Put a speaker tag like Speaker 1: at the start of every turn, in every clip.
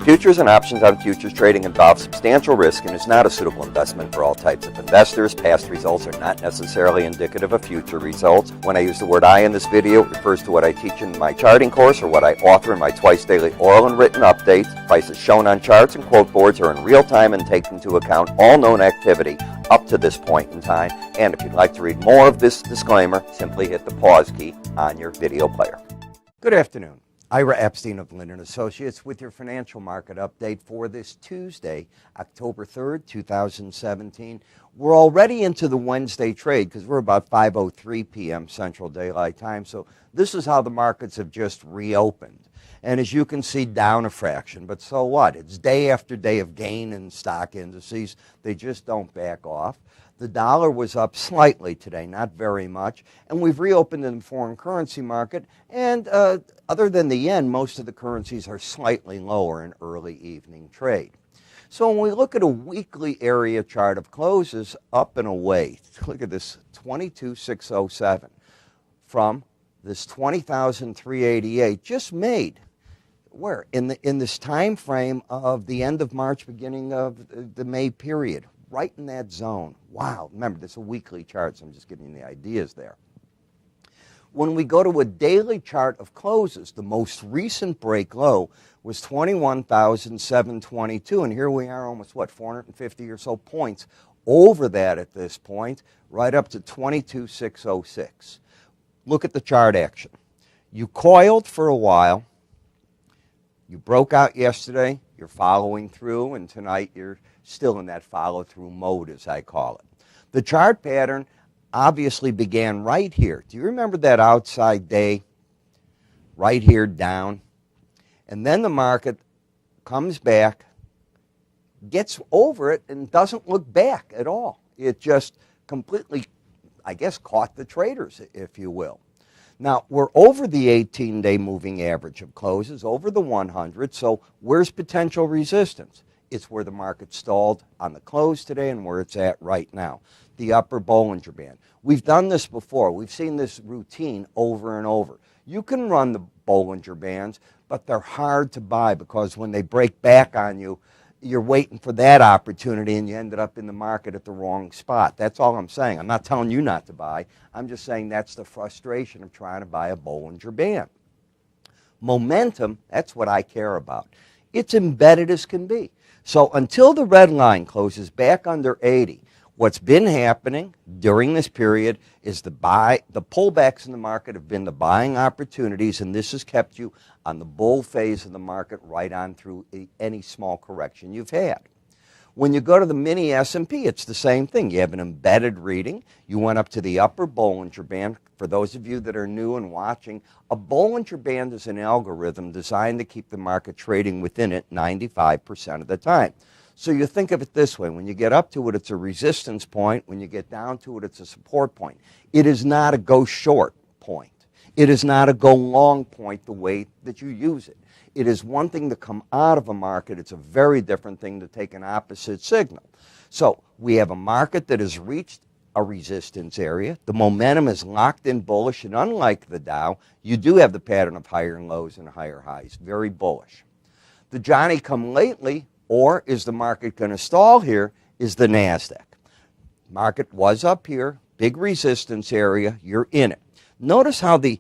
Speaker 1: Futures and options on futures trading involve substantial risk and is not a suitable investment for all types of investors. Past results are not necessarily indicative of future results. When I use the word I in this video, it refers to what I teach in my charting course or what I author in my twice daily oral and written updates. Prices shown on charts and quote boards are in real time and take into account all known activity up to this point in time. And if you'd like to read more of this disclaimer, simply hit the pause key on your video player. Good afternoon. Ira Epstein of Linn & Associates with your financial market update for this Tuesday, October 3rd, 2017. We're already into the Wednesday trade because we're about 5:03 p.m. Central Daylight Time. So this is how the markets have just reopened. And as you can see, down a fraction. But so what? It's day after day of gain in stock indices. They just don't back off. The dollar was up slightly today, not very much, and we've reopened in the foreign currency market, and other than the yen, most of the currencies are slightly lower in early evening trade. So when we look at a weekly area chart of closes, up and away, look at this 22,607 from this 20,388 just made. Where? In this time frame of the end of March, beginning of the May period. Right in that zone. Wow. Remember, this is a weekly chart, so I'm just giving you the ideas there. When we go to a daily chart of closes, the most recent break low was 21,722, and here we are almost, 450 or so points over that at this point, right up to 22,606. Look at the chart action. You coiled for a while. You broke out yesterday. You're following through, and tonight you're still in that follow-through mode, as I call it. The chart pattern obviously began right here. Do you remember that outside day? Right here down. And then the market comes back, gets over it, and doesn't look back at all. It just completely, I guess, caught the traders, if you will. Now, we're over the 18-day moving average of closes, over the 100, so where's potential resistance? It's where the market stalled on the close today and where it's at right now, the upper Bollinger Band. We've done this before. We've seen this routine over and over. You can run the Bollinger Bands, but they're hard to buy because when they break back on you, you're waiting for that opportunity and you ended up in the market at the wrong spot. That's all I'm saying. I'm not telling you not to buy. I'm just saying that's the frustration of trying to buy a Bollinger Band. Momentum, that's what I care about. It's embedded as can be. So until the red line closes back under 80, what's been happening during this period is the pullbacks in the market have been the buying opportunities, and this has kept you on the bull phase of the market right on through any small correction you've had. When you go to the mini S&P, it's the same thing. You have an embedded reading. You went up to the upper Bollinger Band. For those of you that are new and watching, a Bollinger Band is an algorithm designed to keep the market trading within it 95% of the time. So you think of it this way. When you get up to it, it's a resistance point. When you get down to it, it's a support point. It is not a go short point. It is not a go long point the way that you use it. It is one thing to come out of a market. It's a very different thing to take an opposite signal. So we have a market that has reached a resistance area. The momentum is locked in bullish, and unlike the Dow, you do have the pattern of higher lows and higher highs. Very bullish. The Johnny-come-lately, or is the market going to stall here, is the NASDAQ. Market was up here, big resistance area. You're in it. Notice how the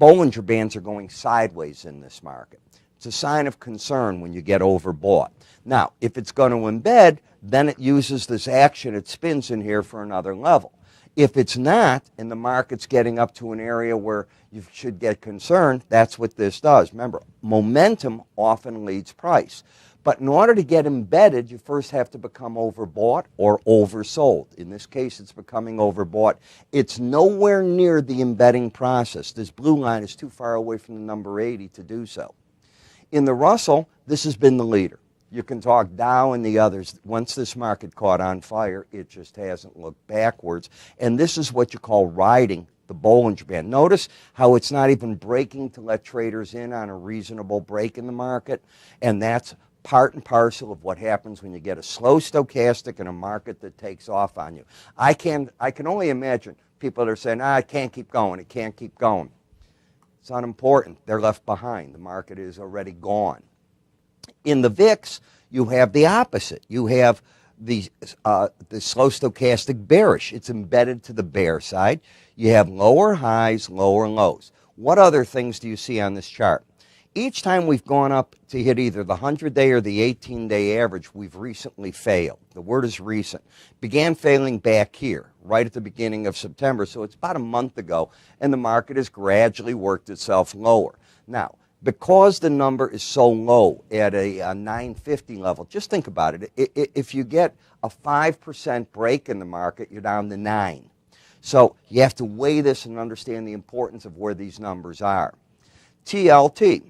Speaker 1: Bollinger Bands are going sideways in this market. It's a sign of concern when you get overbought. Now, if it's going to embed, then it uses this action. It spins in here for another level. If it's not, and the market's getting up to an area where you should get concerned, that's what this does. Remember, momentum often leads price. But in order to get embedded, you first have to become overbought or oversold. In this case, it's becoming overbought. It's nowhere near the embedding process. This blue line is too far away from the number 80 to do so. In the Russell, this has been the leader. You can talk Dow and the others. Once this market caught on fire, it just hasn't looked backwards. And this is what you call riding the Bollinger Band. Notice how it's not even breaking to let traders in on a reasonable break in the market. And that's part and parcel of what happens when you get a slow stochastic in a market that takes off on you. I can only imagine people that are saying, it can't keep going, it can't keep going. It's unimportant. They're left behind. The market is already gone. In the VIX, you have the opposite. You have the slow stochastic bearish. It's embedded to the bear side. You have lower highs, lower lows. What other things do you see on this chart? Each time we've gone up to hit either the 100-day or the 18-day average, we've recently failed. The word is recent. Began failing back here, right at the beginning of September, so it's about a month ago, and the market has gradually worked itself lower. Now, because the number is so low at a 950 level, just think about it. If you get a 5% break in the market, you're down to 9. So you have to weigh this and understand the importance of where these numbers are. TLT,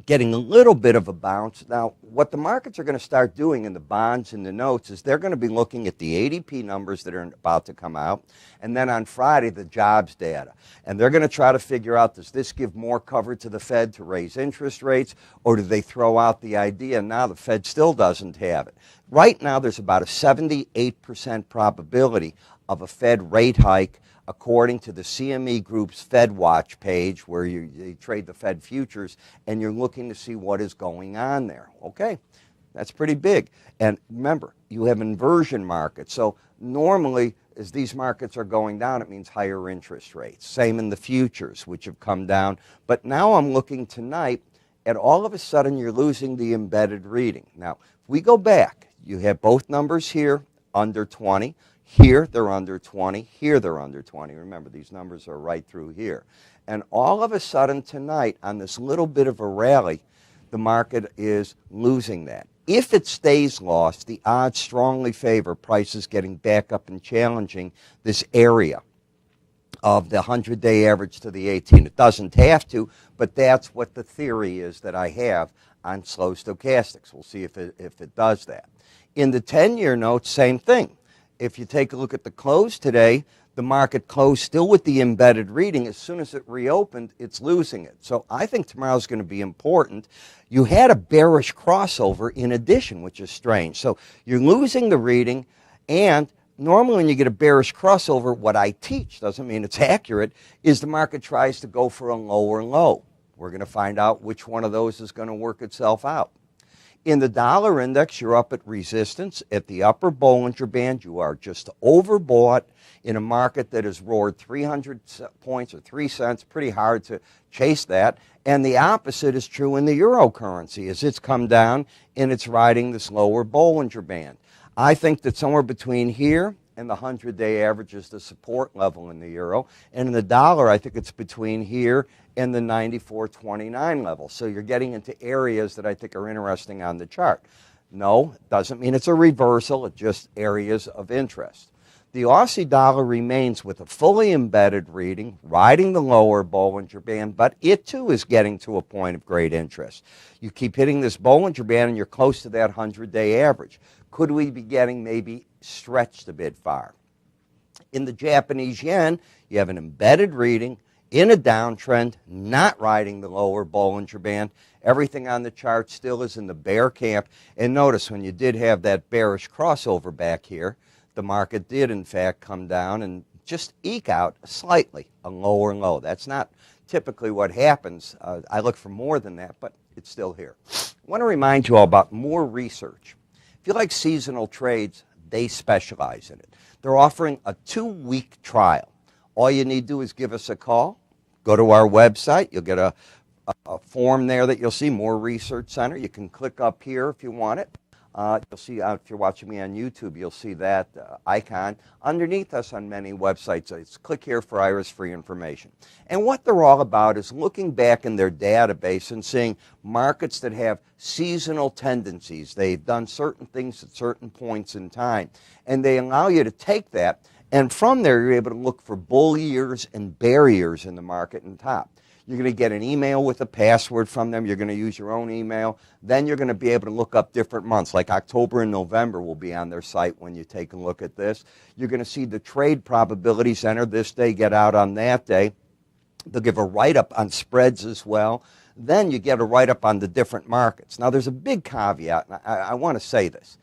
Speaker 1: getting a little bit of a bounce. Now, what the markets are going to start doing in the bonds and the notes is they're going to be looking at the ADP numbers that are about to come out, and then on Friday, the jobs data. And they're going to try to figure out, does this give more cover to the Fed to raise interest rates, or do they throw out the idea, now the Fed still doesn't have it? Right now, there's about a 78% probability of a Fed rate hike according to the CME Group's Fed Watch page, where you trade the Fed futures, and you're looking to see what is going on there. Okay, that's pretty big. And remember, you have inversion markets. So normally, as these markets are going down, it means higher interest rates. Same in the futures, which have come down. But now I'm looking tonight, and all of a sudden, you're losing the embedded reading. Now, if we go back, you have both numbers here, under 20. Here, they're under 20. Here, they're under 20. Remember, these numbers are right through here. And all of a sudden tonight, on this little bit of a rally, the market is losing that. If it stays lost, the odds strongly favor prices getting back up and challenging this area of the 100-day average to the 18. It doesn't have to, but that's what the theory is that I have on slow stochastics. We'll see if it does that. In the 10-year note, same thing. If you take a look at the close today, the market closed still with the embedded reading. As soon as it reopened, it's losing it. So I think tomorrow's going to be important. You had a bearish crossover in addition, which is strange. So you're losing the reading, and normally when you get a bearish crossover, what I teach, doesn't mean it's accurate, is the market tries to go for a lower low. We're going to find out which one of those is going to work itself out. In the dollar index, you're up at resistance. At the upper Bollinger Band, you are just overbought in a market that has roared 300 points or 3 cents. Pretty hard to chase that. And the opposite is true in the euro currency, as it's come down and it's riding this lower Bollinger Band. I think that somewhere between here and the 100-day average is the support level in the euro. And in the dollar, I think it's between here and the 94.29 level. So you're getting into areas that I think are interesting on the chart. No, it doesn't mean it's a reversal. It's just areas of interest. The Aussie dollar remains with a fully embedded reading, riding the lower Bollinger Band, but it too is getting to a point of great interest. You keep hitting this Bollinger Band and you're close to that 100-day average. Could we be getting maybe stretched a bit far? In the Japanese yen, you have an embedded reading in a downtrend, not riding the lower Bollinger Band. Everything on the chart still is in the bear camp. And notice when you did have that bearish crossover back here, the market did in fact come down and just eke out slightly a lower low. That's not typically what happens. I look for more than that, but it's still here. I want to remind you all about more research. If you like seasonal trades, they specialize in it. They're offering a 2-week trial. All you need to do is give us a call. Go to our website. You'll get a form there that you'll see, More Research Center. You can click up here if you want it. You'll see, if you're watching me on YouTube, you'll see that icon underneath us on many websites. It's click here for Ira's free information. And what they're all about is looking back in their database and seeing markets that have seasonal tendencies. They've done certain things at certain points in time. And they allow you to take that, and from there you're able to look for bull years and bear years in the market and top. You're going to get an email with a password from them. You're going to use your own email. Then you're going to be able to look up different months, like October and November will be on their site when you take a look at this. You're going to see the trade probabilities enter this day, get out on that day. They'll give a write-up on spreads as well. Then you get a write-up on the different markets. Now, there's a big caveat, and I want to say this.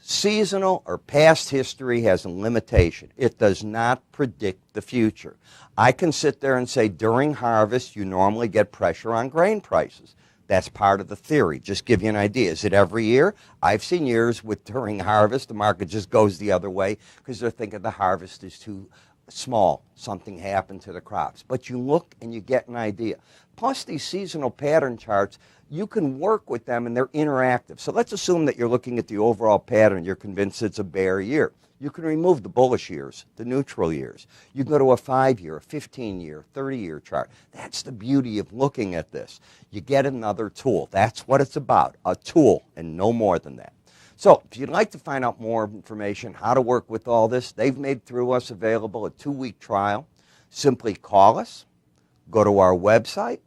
Speaker 1: Seasonal or past history has a limitation. It does not predict the future. I can sit there and say during harvest you normally get pressure on grain prices. That's part of the theory. Just give you an idea. Is it every year? I've seen years with during harvest, the market just goes the other way because they're thinking the harvest is too small. Something happened to the crops. But you look and you get an idea. Plus these seasonal pattern charts, you can work with them and they're interactive. So let's assume that you're looking at the overall pattern. You're convinced it's a bear year. You can remove the bullish years, the neutral years. You can go to a 5-year, a 15-year, 30-year chart. That's the beauty of looking at this. You get another tool. That's what it's about, a tool and no more than that. So if you'd like to find out more information, how to work with all this, they've made through us available a 2-week trial. Simply call us, go to our website.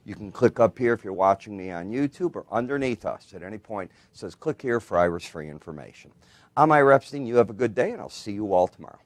Speaker 1: You can click up here if you're watching me on YouTube, or underneath us at any point it says click here for Ira's free information. I'm Ira Epstein. You have a good day, and I'll see you all tomorrow.